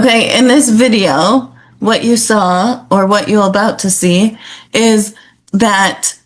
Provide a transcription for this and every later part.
Okay, in this video, what you saw or what you're about to see is that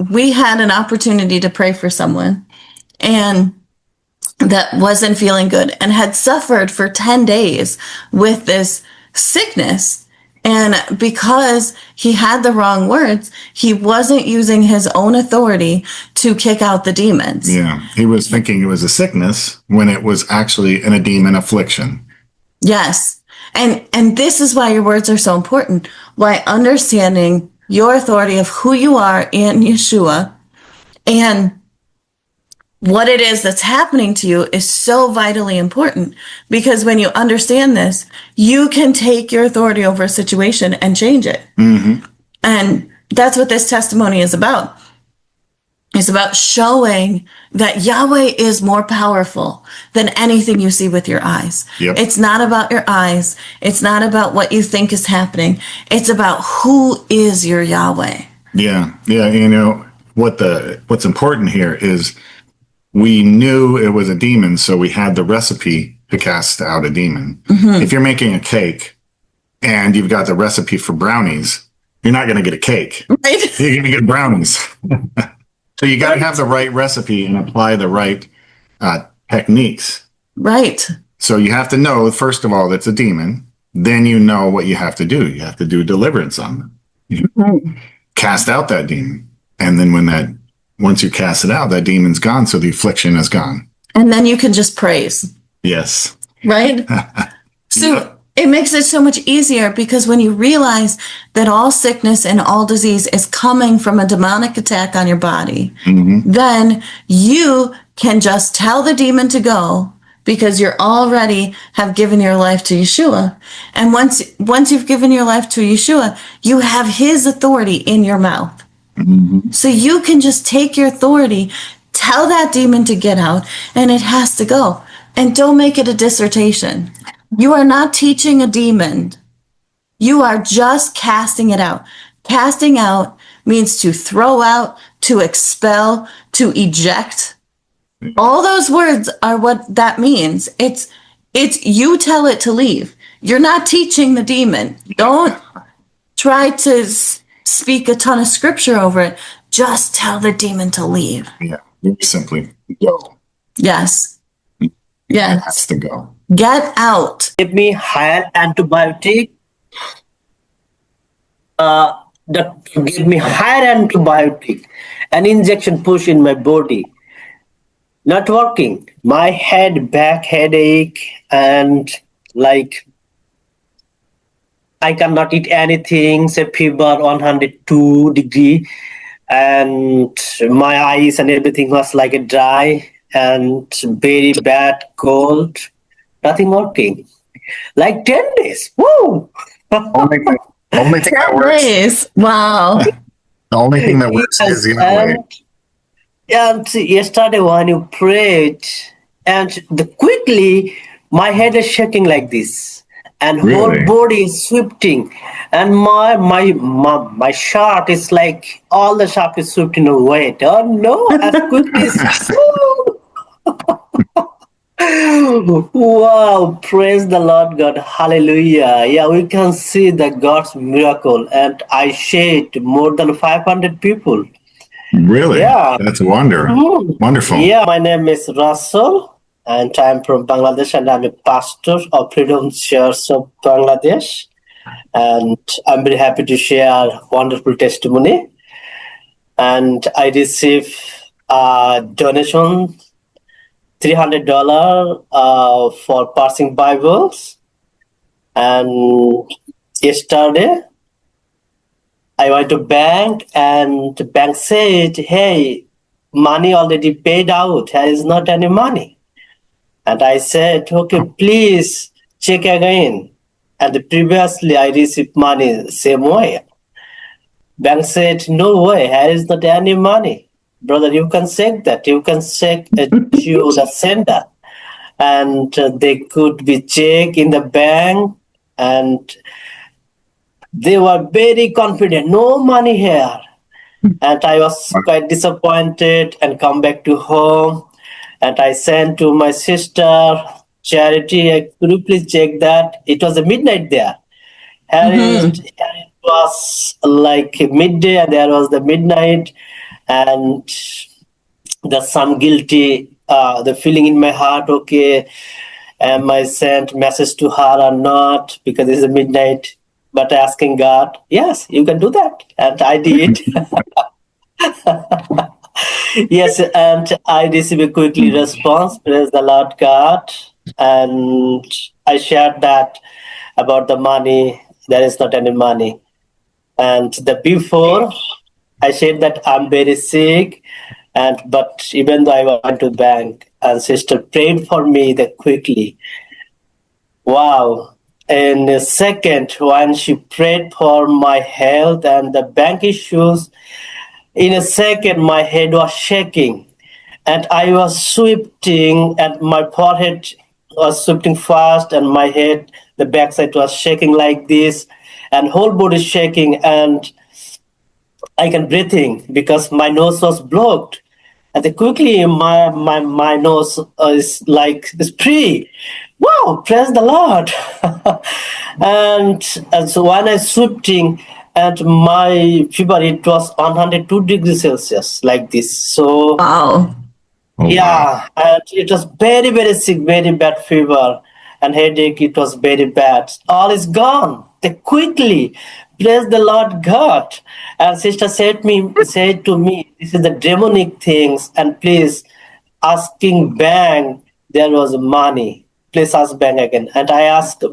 we had an opportunity to pray for someone and that wasn't feeling good and had suffered for 10 days with this sickness. And because he had the wrong words, he wasn't using his own authority to kick out the demons. Yeah, he was thinking it was a sickness when it was actually a demon affliction. Yes. And this is why your words are so important. Why understanding your authority of who you are in Yeshua and what it is that's happening to you is so vitally important, because when you understand this, you can take your authority over a situation and change it. Mm-hmm. And that's what this testimony is about. It's about showing that Yahweh is more powerful than anything you see with your eyes. Yep. It's not about your eyes. It's not about what you think is happening. It's about who is your Yahweh. Yeah. You know, what's important here is we knew it was a demon, so we had the recipe to cast out a demon. Mm-hmm. If you're making a cake and you've got the recipe for brownies, you're not going to get a cake. Right? You're going to get brownies. So you got to have the right recipe and apply the right techniques. Right. So you have to know, first of all, that's a demon. Then you know what you have to do. You have to do deliverance on them. Mm-hmm. Cast out that demon. And then once you cast it out, that demon's gone. So the affliction is gone. And then you can just praise. Yes. Right? So it makes it so much easier, because when you realize that all sickness and all disease is coming from a demonic attack on your body, mm-hmm. then you can just tell the demon to go, because you're already have given your life to Yeshua. And once you've given your life to Yeshua, you have his authority in your mouth. Mm-hmm. So you can just take your authority, tell that demon to get out, and it has to go. And don't make it a dissertation. You are not teaching a demon. You are just casting it out. Casting out means to throw out, to expel, to eject. All those words are what that means. It's you tell it to leave. You're not teaching the demon. Don't try to speak a ton of scripture over it. Just tell the demon to leave. Yeah, simply go. Yes. Yes. It has to go. Get out. Give me higher antibiotic. Doctor gave me higher antibiotic. An injection push in my body. Not working. My head, back headache, and like I cannot eat anything. Say fever 102 degree, and my eyes and everything was like a dry and very bad cold. Nothing working. Like 10 days. Woo! Only thing that works. Wow. The only thing that works is Yahweh. And yesterday when you prayed, and quickly my head is shaking like this, and whole body is shifting, and my shirt is like all the shirt is shifting away. Oh no! As quickly as wow, praise the Lord God, hallelujah. Yeah, we can see the God's miracle, and I shared more than 500 people. Really? Yeah. That's wonderful. Yeah, my name is Russell, and I'm from Bangladesh, and I'm a pastor of Freedom Church of Bangladesh. And I'm very happy to share wonderful testimony. And I receive a donation, $300 for passing Bibles. And yesterday, I went to bank, and the bank said, hey, money already paid out. There is not any money. And I said, okay, please check again. And previously I received money same way. Bank said, no way, there is not any money. Brother, you can check that. You can check to the sender. And they could be checked in the bank, and they were very confident, no money here. And I was quite disappointed and come back to home. And I sent to my sister Charity, could you please check that? It was a midnight there. Here it was like midday, and there was the midnight, and the some guilty, the feeling in my heart. Okay, am I sent message to her or not? Because it's a midnight. But asking God, yes, you can do that, and I did. Yes, and I received a quickly response. Praise the Lord God. And I shared that about the money. There is not any money. And the before I said that I'm very sick, and but even though I went to bank and sister prayed for me that quickly. Wow. In a second, when she prayed for my health and the bank issues, in a second, my head was shaking and I was sweating, and my forehead was sweating fast, and my head, the backside was shaking like this, and whole body shaking, and I can breathing because my nose was blocked. And then quickly my nose is free. Wow, praise the Lord. and so when I sweating and my fever, it was 102 degrees Celsius like this. So Wow. Oh, wow. yeah, and it was very, very sick, very bad fever and headache. It was very bad. All is gone. They quickly, praise the Lord God. And sister said to me, this is the demonic things, and please asking bank, there was money. Please ask bank again. And I asked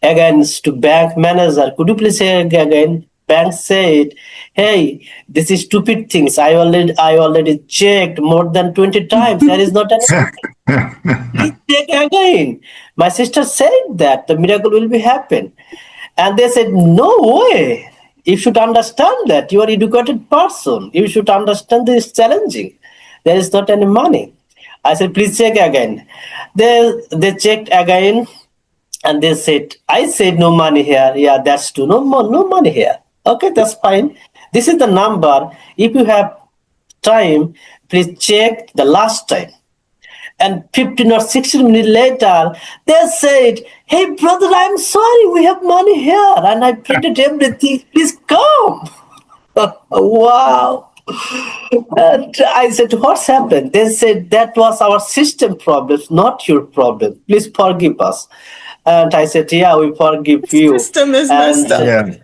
again to bank manager, could you please say again? Bank said, hey, this is stupid things. I already checked more than 20 times. There is not any. Please check again. My sister said that the miracle will be happen. And they said, no way. You should understand that you are educated person. You should understand this challenging. There is not any money. I said, please check again. They checked again. And they said, I said no money here. Yeah, that's true. No money here. Okay, that's fine. This is the number. If you have time, please check the last time. And 15 or 16 minutes later, they said, hey, brother, I'm sorry. We have money here. And I printed everything. Please come. Wow. And I said, what's happened? They said, that was our system problem, not your problem. Please forgive us. And I said, yeah, we forgive you. System is And, messed up. Yeah.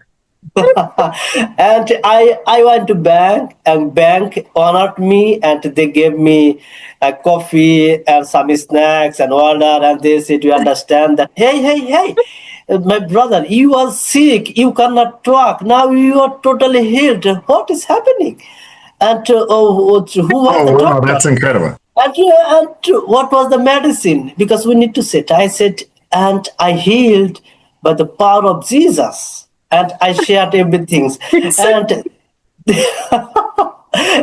and I went to bank, and bank honored me, and they gave me a coffee and some snacks and water. And they said, you understand that, hey, my brother, you are sick, you cannot talk, now you are totally healed. What is happening? And who was the Oh, wow. doctor? That's incredible. And what was the medicine? Because we need to sit. I said, and I healed by the power of Jesus. And I shared everything. And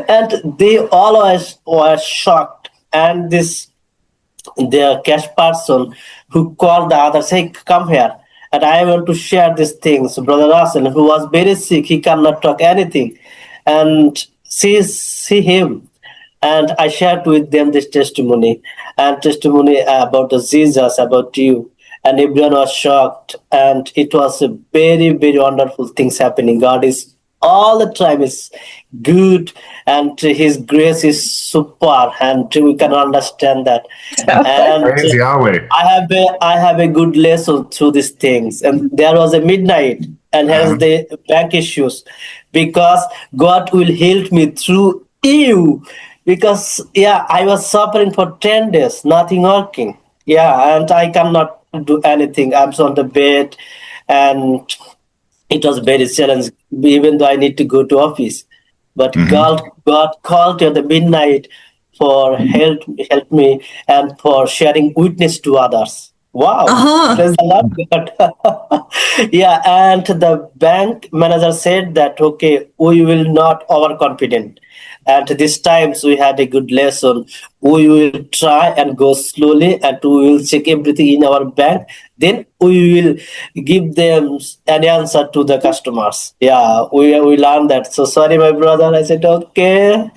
and they always were shocked. And their cash person who called the others, hey, come here. And I want to share these things. Brother Russell, who was very sick, he cannot talk anything. And see him. And I shared with them this testimony about the Jesus, about you. And everyone was shocked. And it was a very, very wonderful things happening. God is all the time is good, and his grace is super, and we can understand that. And Praise Yahweh. I have a good lesson through these things. And there was a midnight, and here's the back issues, because God will heal me through you. Because I was suffering for 10 days, nothing working. And I cannot do anything. I'm on the bed, and it was very challenging, even though I need to go to office. But God called at the midnight for help me, and for sharing witness to others. Wow. Praise the Lord God. And the bank manager said that, okay, we will not overconfident. And this times we had a good lesson. We will try and go slowly, and we will check everything in our bank. Then we will give them an answer to the customers. We learned that. So sorry, my brother. I said, okay.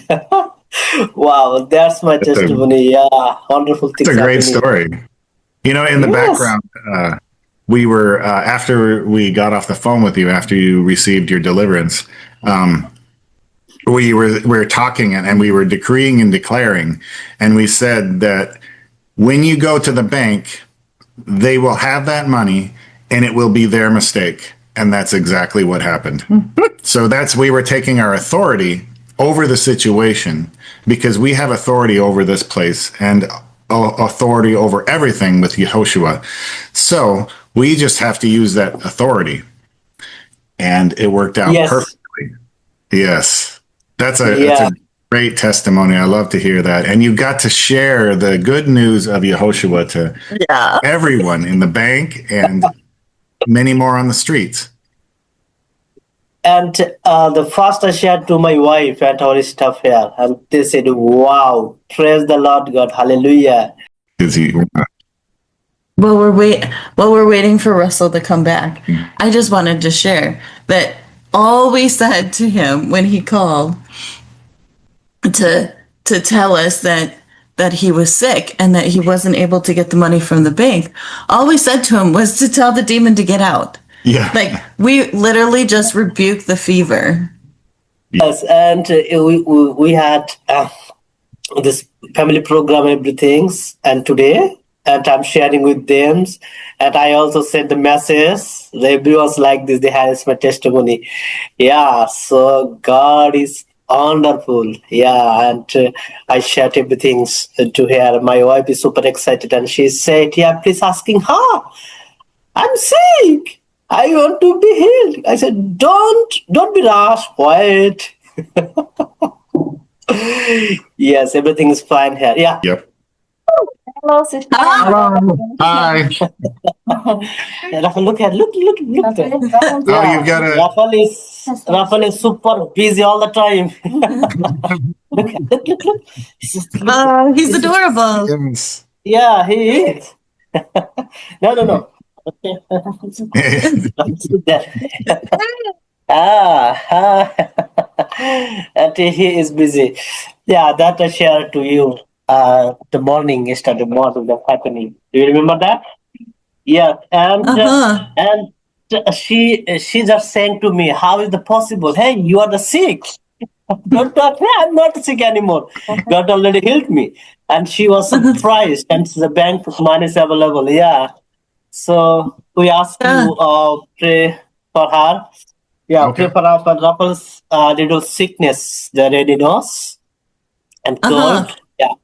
Wow, that's my That's a, testimony. Yeah, wonderful it's things a great happening. story. You know, in the Yes. background, we were after we got off the phone with you after you received your deliverance. We were talking and we were decreeing and declaring, and we said that when you go to the bank, they will have that money and it will be their mistake. And that's exactly what happened. So we were taking our authority over the situation because we have authority over this place and authority over everything with Yahushua. So we just have to use that authority. And it worked out Yes. perfectly. Yes. That's Yeah. a great testimony. I love to hear that. And you got to share the good news of Yahushua to Yeah. everyone in the bank and many more on the streets. And the first I shared to my wife and our staff here, and they said, "Wow, praise the Lord God, hallelujah." Is he? While we're waiting for Russell to come back, I just wanted to share that all we said to him when he called to tell us that he was sick and that he wasn't able to get the money from the bank, all we said to him was to tell the demon to get out. Yeah. Like, we literally just rebuked the fever. Yes, and we had this family program, everything, and today, and I'm sharing with them, and I also sent the message. Everyone's like this. They have my testimony. Yeah, so God is wonderful. Yeah, and I shared everything to her. My wife is super excited, and she said, "Yeah, please asking her. I'm sick. I want to be healed." I said, don't be rash. Quiet." Yes, everything is fine here. Yeah. Yep. Hello, sister. Hi. Rafael, look here. Look there. Oh, Yeah, you've got a. Rafael is super busy all the time. Look. He's adorable. Yes. Yeah, he is. No. Okay. And he is busy. Yeah, that I shared to you the morning, yesterday morning, that's happening. Do you remember that? Yeah, and she just saying to me, "How is it possible? Hey, you are the sick." Don't talk. Hey, I'm not sick anymore. God already healed me, and she was surprised. And the bank money is available. Yeah, so we ask you pray for her. Yeah, Okay. pray for Raffles little sickness, the ready nose and cold. Yeah,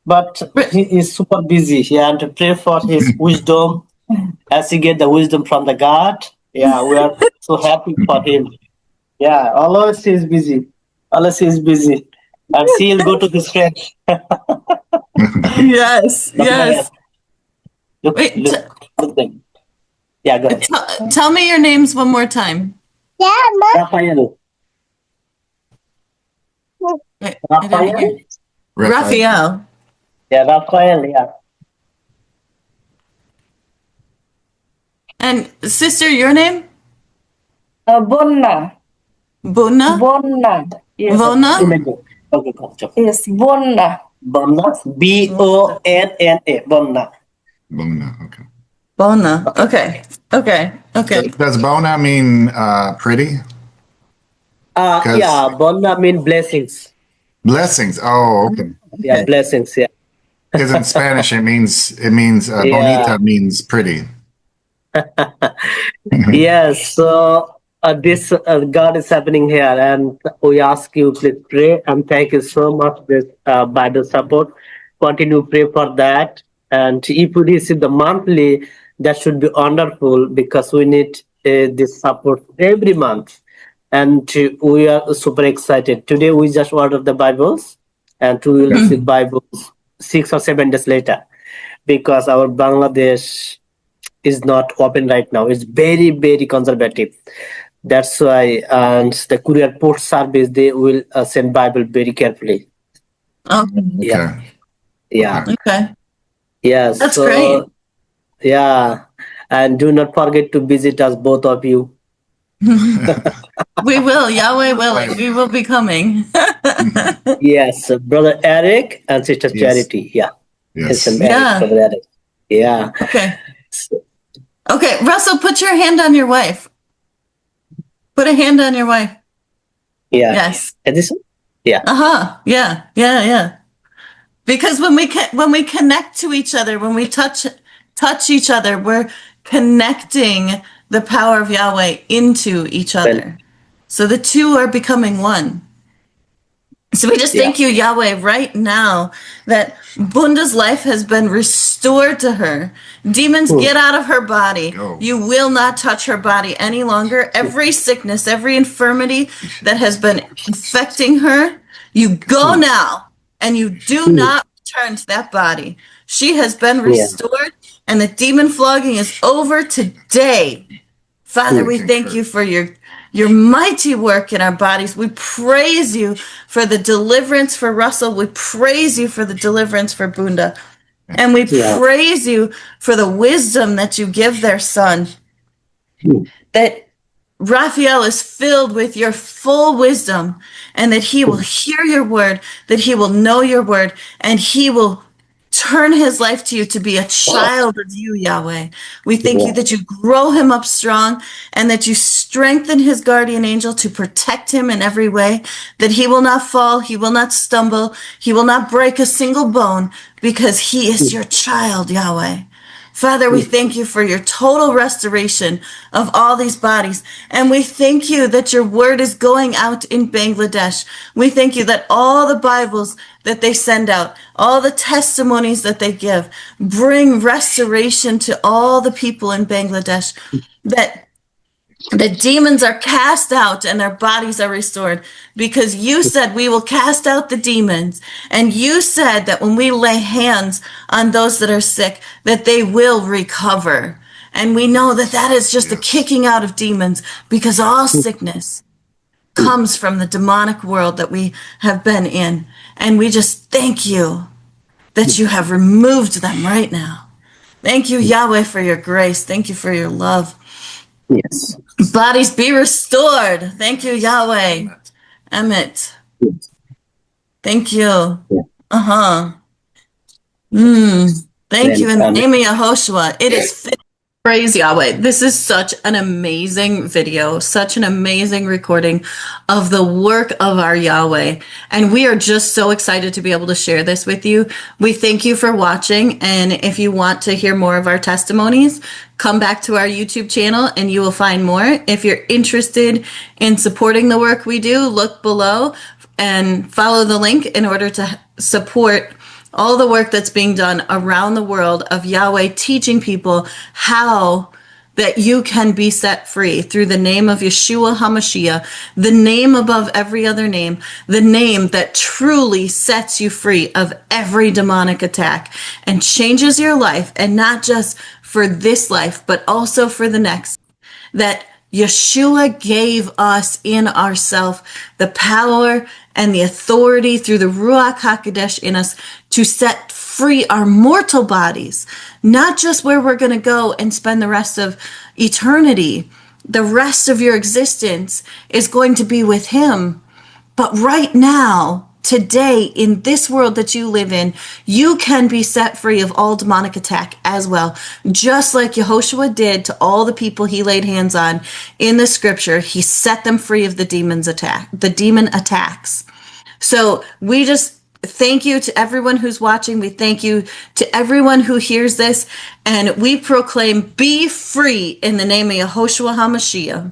but he is super busy. Yeah, and to pray for his wisdom as he get the wisdom from the God. Yeah, we are so happy for him. Yeah, always he is busy. Always he is busy. And he'll go to his friend. Yes. Look, Wait, look them. Yeah, go ahead. tell me your names one more time. Raphael. Wait, I didn't hear. Raphael. Yeah, Raphael, yeah. And sister, your name? Bonna. Bonna? Bonna. Yes. Vona? Okay, go. Yes, Bonna. Bonna. Bonna. Bonna. Bona. Okay. Bona. Okay. Does Bona mean pretty? Yeah, Bonna mean blessings. Blessings. Oh, okay. Yeah, blessings, yeah. Because in Spanish it means bonita means pretty. Yes, so this God is happening here, and we ask you please pray and thank you so much this Bible support. Continue pray for that, and if we receive the monthly, that should be wonderful because we need this support every month, and we are super excited. Today we just ordered the Bibles, and we will receive Bibles 6 or 7 days later because our Bangladesh is not open right now. It's very, very conservative. That's why, and the courier post service, they will send Bible very carefully. Oh, Yeah. Okay. Yeah. okay. Yes. That's so, great. Yeah. And do not forget to visit us, both of you. We will. Yahweh willing. We will be coming. Yes, Brother Eric and Sister Yes. Charity. Yeah. Yes. Eric, Yeah. Brother Eric. Yeah. Okay. Okay, Russell, put your hand on your wife. Put a hand on your wife. Yeah. Yes. And this one? Yeah. Uh-huh. Yeah. Yeah, yeah. Because when we connect to each other, when we touch each other, we're connecting the power of Yahweh into each other. So the two are becoming one. So we just thank you, Yahweh, right now that Bunda's life has been restored to her. Demons, get out of her body. Go. You will not touch her body any longer. Every sickness, every infirmity that has been infecting her, you go now, and you do not return to that body. She has been restored, and the demon flogging is over today. Father, we thank you for your mighty work in our bodies. We praise you for the deliverance for Russell. We praise you for the deliverance for Bunda. And we praise you for the wisdom that you give their son. That Raphael is filled with your full wisdom, and that he will hear your word, that he will know your word, and he will turn his life to you to be a child of you, Yahweh. We thank you that you grow him up strong and that you strengthen his guardian angel to protect him in every way, that he will not fall, he will not stumble, he will not break a single bone, because he is your child, Yahweh. Father, we thank you for your total restoration of all these bodies. And we thank you that your word is going out in Bangladesh. We thank you that all the Bibles that they send out, all the testimonies that they give, bring restoration to all the people in Bangladesh, that the demons are cast out and their bodies are restored, because you said we will cast out the demons. And you said that when we lay hands on those that are sick, that they will recover. And we know that that is just the kicking out of demons, because all sickness comes from the demonic world that we have been in. And we just thank you that you have removed them right now. Thank you, Yahweh, for your grace. Thank you for your love. Yes. Bodies be restored. Thank you, Yahweh. Emmett. Thank you. Uh-huh. Thank you in the name of Yahushua. It is fit. Praise Yahweh. This is such an amazing video, such an amazing recording of the work of our Yahweh. And we are just so excited to be able to share this with you. We thank you for watching. And if you want to hear more of our testimonies, come back to our YouTube channel and you will find more. If you're interested in supporting the work we do, look below and follow the link in order to support all the work that's being done around the world of Yahweh teaching people how that you can be set free through the name of Yeshua HaMashiach, the name above every other name, the name that truly sets you free of every demonic attack and changes your life, and not just for this life, but also for the next. That Yeshua gave us in ourself the power and the authority through the Ruach HaKodesh in us to set free our mortal bodies, not just where we're going to go and spend the rest of eternity. The rest of your existence is going to be with him. But right now, today, in this world that you live in, you can be set free of all demonic attack as well. Just like Yehoshua did to all the people he laid hands on in the scripture, he set them free of the demon attacks. So we just thank you to everyone who's watching. We thank you to everyone who hears this. And we proclaim, be free in the name of Yahushua HaMashiach.